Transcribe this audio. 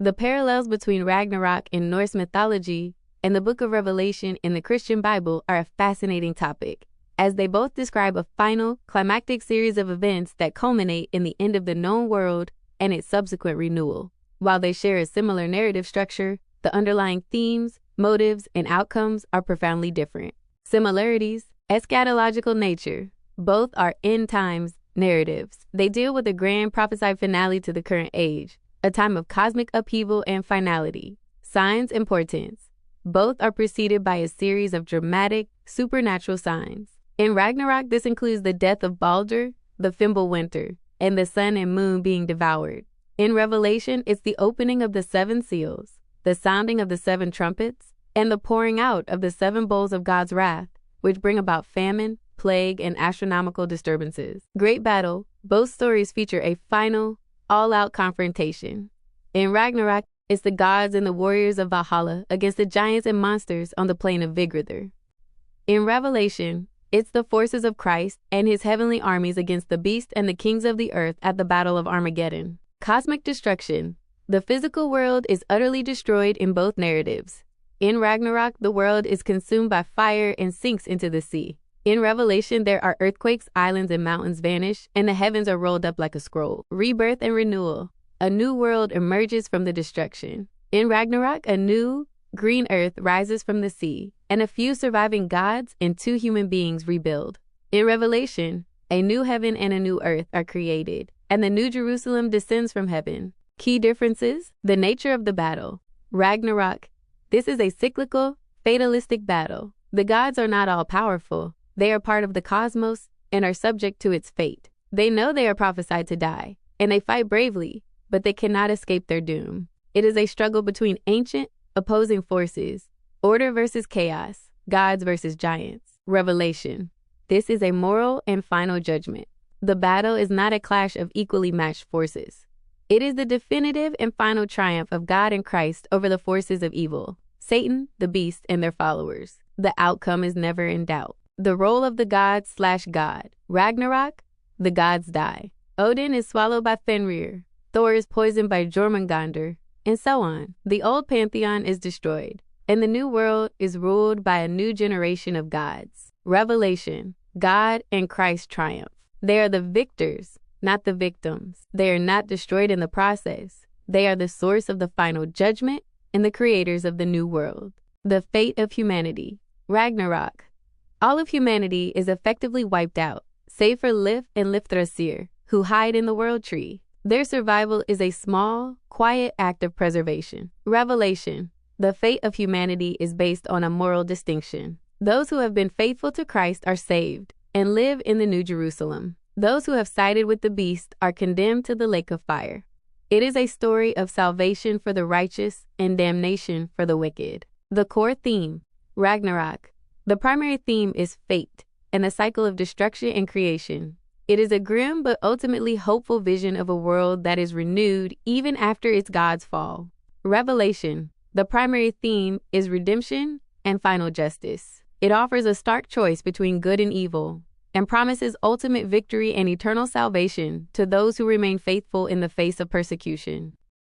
The parallels between Ragnarok in Norse mythology and the Book of Revelation in the Christian Bible are a fascinating topic, as they both describe a final, climactic series of events that culminate in the end of the known world and its subsequent renewal. While they share a similar narrative structure, the underlying themes, motives, and outcomes are profoundly different. Similarities: eschatological nature. Both are end times narratives. They deal with a grand prophesied finale to the current age, a time of cosmic upheaval and finality. Signs and portents. Both are preceded by a series of dramatic, supernatural signs. In Ragnarok, this includes the death of Baldur, the Fimbulwinter, and the sun and moon being devoured. In Revelation, it's the opening of the 7 seals, the sounding of the 7 trumpets, and the pouring out of the 7 bowls of God's wrath, which bring about famine, plague, and astronomical disturbances. Great battle. Both stories feature a final, all-out confrontation. In Ragnarok, it's the gods and the warriors of Valhalla against the giants and monsters on the plain of Vigridr. In Revelation, it's the forces of Christ and his heavenly armies against the beast and the kings of the earth at the Battle of Armageddon. Cosmic destruction. The physical world is utterly destroyed in both narratives. In Ragnarok, the world is consumed by fire and sinks into the sea. In Revelation, there are earthquakes, islands, and mountains vanish, and the heavens are rolled up like a scroll. Rebirth and renewal. A new world emerges from the destruction. In Ragnarok, a new, green earth rises from the sea, and a few surviving gods and 2 human beings rebuild. In Revelation, a new heaven and a new earth are created, and the new Jerusalem descends from heaven. Key differences: the nature of the battle. Ragnarok. This is a cyclical, fatalistic battle. The gods are not all powerful. They are part of the cosmos and are subject to its fate. They know they are prophesied to die, and they fight bravely, but they cannot escape their doom. It is a struggle between ancient, opposing forces, order versus chaos, gods versus giants. Revelation. This is a moral and final judgment. The battle is not a clash of equally matched forces. It is the definitive and final triumph of God and Christ over the forces of evil, Satan, the beast, and their followers. The outcome is never in doubt. The role of the god/god. Ragnarok, the gods die. Odin is swallowed by Fenrir. Thor is poisoned by Jormungandr, and so on. The old pantheon is destroyed, and the new world is ruled by a new generation of gods. Revelation. God and Christ triumph. They are the victors, not the victims. They are not destroyed in the process. They are the source of the final judgment and the creators of the new world. The fate of humanity. Ragnarok. All of humanity is effectively wiped out, save for Lif and Lifthrasir, who hide in the world tree. Their survival is a small, quiet act of preservation. Revelation. The fate of humanity is based on a moral distinction. Those who have been faithful to Christ are saved and live in the New Jerusalem. Those who have sided with the beast are condemned to the lake of fire. It is a story of salvation for the righteous and damnation for the wicked. The core theme. Ragnarok. The primary theme is fate and the cycle of destruction and creation. It is a grim but ultimately hopeful vision of a world that is renewed even after its gods fall. Revelation. The primary theme is redemption and final justice. It offers a stark choice between good and evil and promises ultimate victory and eternal salvation to those who remain faithful in the face of persecution.